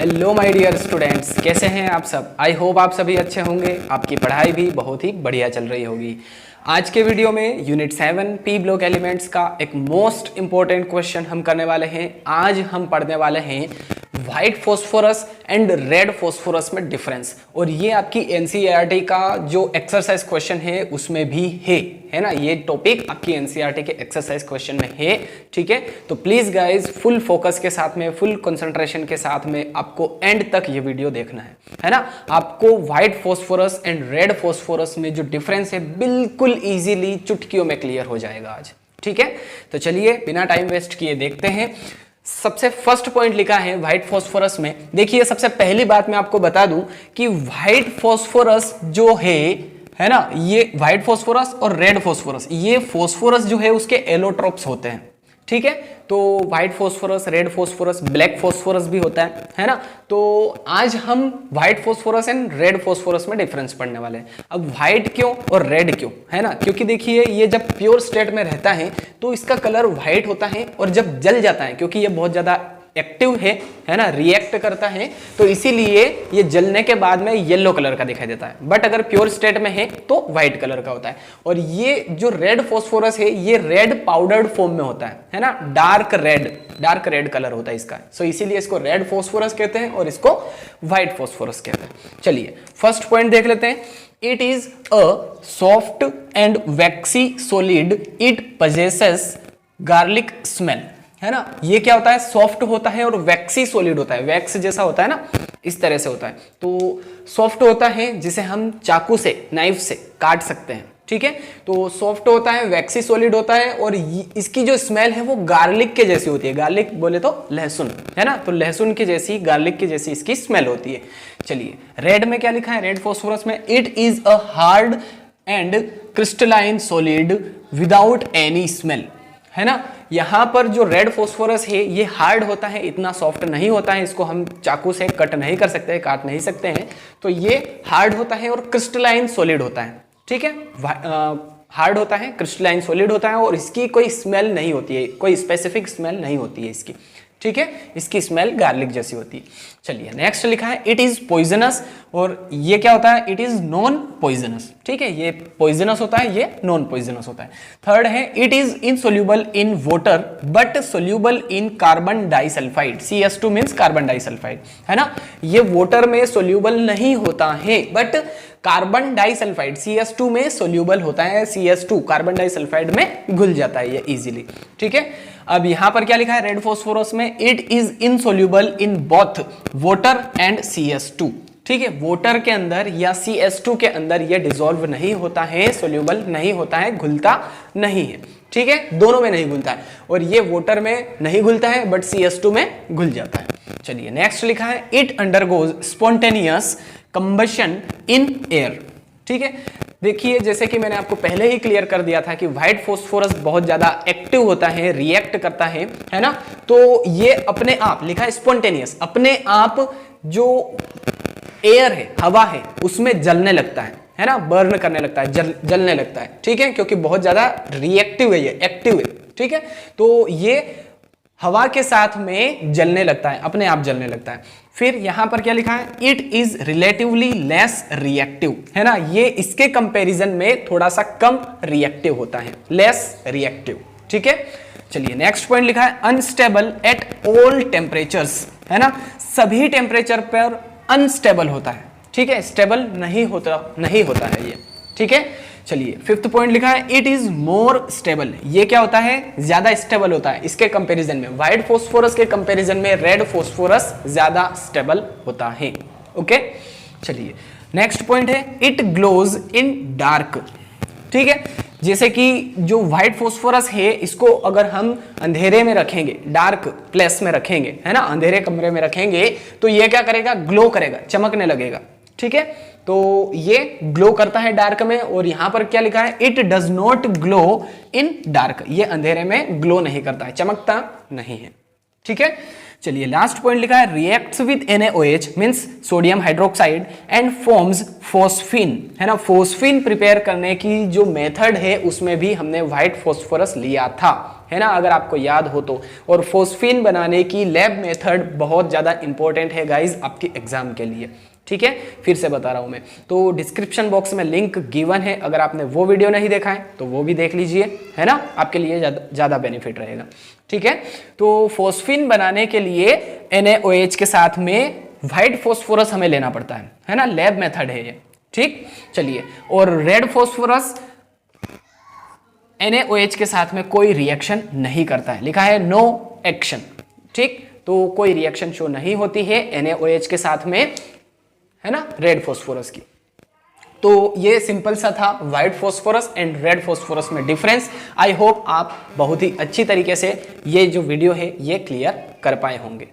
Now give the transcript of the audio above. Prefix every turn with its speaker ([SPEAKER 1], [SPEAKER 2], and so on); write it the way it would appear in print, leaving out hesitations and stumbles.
[SPEAKER 1] Hello my dear students, कैसे हैं आप सब। आई होप आप सभी अच्छे होंगे, आपकी पढ़ाई भी बहुत ही बढ़िया चल रही होगी। आज के वीडियो में यूनिट 7 पी ब्लॉक एलिमेंट्स का एक मोस्ट इंपॉर्टेंट क्वेश्चन हम करने वाले हैं। आज हम पढ़ने वाले हैं white phosphorus and red phosphorus में डिफरेंस, और ये आपकी एनसीईआरटी का जो एक्सरसाइज क्वेश्चन है उसमें भी है ना। ये टॉपिक आपकी एनसीईआरटी के एक्सरसाइज क्वेश्चन में है, ठीक है। तो प्लीज गाइज फुल फोकस के साथ में, फुल कंसंट्रेशन के साथ में आपको एंड तक ये वीडियो देखना है ना। आपको white phosphorus and red phosphorus में जो डिफरेंस है बिल्कुल इजीली चुटकियों में क्लियर हो जाएगा आज, ठीक है। तो चलिए बिना टाइम वेस्ट किए देखते हैं। सबसे फर्स्ट पॉइंट लिखा है व्हाइट फॉस्फोरस में। देखिए सबसे पहली बात मैं आपको बता दूं कि व्हाइट फॉस्फोरस जो है ना, ये व्हाइट फॉस्फोरस और रेड फॉस्फोरस, ये फॉस्फोरस जो है उसके एलोट्रोप्स होते हैं, ठीक है। तो white phosphorus, red phosphorus, black phosphorus भी होता है ना। तो आज हम white phosphorus and red phosphorus में डिफरेंस पढ़ने वाले हैं। अब व्हाइट क्यों और रेड क्यों, है ना, क्योंकि देखिए ये जब प्योर स्टेट में रहता है तो इसका कलर व्हाइट होता है, और जब जल जाता है क्योंकि ये बहुत ज्यादा एक्टिव है ना, रिएक्ट करता है, तो इसीलिए ये जलने के बाद में येलो कलर का दिखाई देता है। बट अगर प्योर स्टेट में है तो व्हाइट कलर का होता है। और ये जो रेड फॉस्फोरस है ये रेड पाउडर्ड फॉर्म में होता है ना, डार्क रेड कलर होता है इसका। सो इसीलिए इसको रेड फॉस्फोरस कहते हैं और इसको व्हाइट फॉस्फोरस कहते हैं। चलिए फर्स्ट पॉइंट देख लेते हैं। It is a soft and waxy solid, it possesses garlic smell, है ना। ये क्या होता है, सॉफ्ट होता है और वैक्सी सॉलिड होता है, वैक्स जैसा होता है ना, इस तरह से होता है। तो सॉफ्ट होता है जिसे हम चाकू से, नाइफ से काट सकते हैं, ठीक है। तो सॉफ्ट होता है, वैक्सी सॉलिड होता है, और इसकी जो स्मेल है वो गार्लिक के जैसी होती है। गार्लिक बोले तो लहसुन, है ना, तो लहसुन की जैसी, गार्लिक की जैसी इसकी स्मेल होती है। चलिए रेड में क्या लिखा है, रेड फॉस्फोरस में, it is a hard and crystalline solid without any smell, है ना। यहां पर जो रेड फॉस्फोरस है ये हार्ड होता है, इतना सॉफ्ट नहीं होता है, इसको हम चाकू से कट नहीं कर सकते, काट नहीं सकते हैं। तो ये हार्ड होता है और क्रिस्टलाइन सॉलिड होता है, ठीक है। हार्ड होता है, क्रिस्टलाइन सॉलिड होता है, और इसकी कोई स्मेल नहीं होती है, कोई स्पेसिफिक स्मेल नहीं होती है इसकी, ठीक है। इसकी स्मेल गार्लिक जैसी होती है। चलिए नेक्स्ट लिखा है इट इज पॉइजनस, और ये क्या होता है, इट इज नॉन पॉइजनस, ठीक है। ये पॉइजनस होता है, ये नॉन पॉइजनस होता है। थर्ड है it is insoluble in water but soluble in carbon disulphide, CS2 means carbon disulphide, है ना। ये वाटर में सोल्यूबल नहीं होता है बट कार्बन डाइसल्फाइड CS2 में सोल्यूबल होता है, CS2 कार्बन डाइसल्फाइड में घुल जाता है ये इजीली, ठीक है। अब यहां पर क्या लिखा है रेड फॉस्फोरस में, it is insoluble in both water and CS2, ठीक है। वाटर के अंदर या CS2 के अंदर ये डिसॉल्व नहीं होता है, सोल्यूबल नहीं होता है, घुलता नहीं है, ठीक है। दोनों में नहीं घुलता है, और ये वाटर में नहीं घुलता है बट CS2 में घुल जाता है। चलिए नेक्स्ट लिखा है it undergoes spontaneous combustion in air, ठीक है। देखिए जैसे कि मैंने आपको पहले ही क्लियर कर दिया था कि व्हाइट फॉस्फोरस बहुत ज्यादा एक्टिव होता है, रिएक्ट करता है ना। तो ये अपने आप लिखा है स्पॉन्टेनियस, अपने आप जो एयर है, हवा है, उसमें जलने लगता है ना, बर्न करने लगता है, जलने लगता है, ठीक है, क्योंकि बहुत ज्यादा रिएक्टिव है, ये एक्टिव है, ठीक है। तो ये हवा के साथ में जलने लगता है, अपने आप जलने लगता है। फिर यहां पर क्या लिखा है, it is relatively less reactive, है ना, ये इसके कंपैरिजन में थोड़ा सा कम रिएक्टिव होता है, लेस रिएक्टिव, ठीक है। चलिए नेक्स्ट पॉइंट लिखा है अनस्टेबल एट ऑल टेम्परेचर्स, है ना, सभी टेम्परेचर पर अनस्टेबल होता है, ठीक है, स्टेबल नहीं होता है ये, ठीक है। चलिए फिफ्थ पॉइंट लिखा है इट इज मोर स्टेबल, ये क्या होता है, ज्यादा स्टेबल होता है इसके कंपैरिजन में, व्हाइट फॉस्फोरस के कंपैरिजन में रेड फॉस्फोरस ज्यादा स्टेबल होता है, ओके। चलिए नेक्स्ट पॉइंट है इट ग्लोज इन डार्क, ठीक है। जैसे कि जो व्हाइट फॉस्फोरस है इसको अगर हम अंधेरे में रखेंगे, डार्क प्लेस में रखेंगे, है ना, अंधेरे कमरे में रखेंगे, तो ये क्या करेगा, ग्लो करेगा, चमकने लगेगा, ठीक है। तो ये ग्लो करता है डार्क में, और यहां पर क्या लिखा है it does not glow in dark, ये अंधेरे में ग्लो नहीं करता है, चमकता नहीं है, ठीक है। चलिए लास्ट पॉइंट लिखा है reacts with NaOH means sodium hydroxide and forms phosphine, है ना। फोस्फीन प्रिपेयर करने की जो मेथड है उसमें भी हमने व्हाइट फॉस्फोरस लिया था, है ना, अगर आपको याद हो तो। और फोस्फीन बनाने की लैब मेथड बहुत ज़्यादा इंपॉर्टेंट है गाइज आपके एग्जाम के लिए, ठीक है। फिर से बता रहा हूं मैं, तो डिस्क्रिप्शन बॉक्स में लिंक गिवन है, अगर आपने वो वीडियो नहीं देखा है तो वो भी देख लीजिए, है ना, आपके लिए ज़्यादा बेनिफिट रहेगा, ठीक है। तो फोस्फीन बनाने के लिए NaOH के साथ में व्हाइट फोस्फोरस हमें लेना पड़ता है ना, लैब मेथड है ये, ठीक। चलिए, और रेड फोस्फोरस NaOH के साथ में कोई रिएक्शन नहीं करता है, लिखा है नो एक्शन, ठीक। तो कोई रिएक्शन शो नहीं होती है NaOH के साथ में, है ना, रेड फोस्फोरस की। तो ये सिंपल सा था white phosphorus and red phosphorus में डिफरेंस। आई होप आप बहुत ही अच्छी तरीके से ये जो वीडियो है ये क्लियर कर पाए होंगे।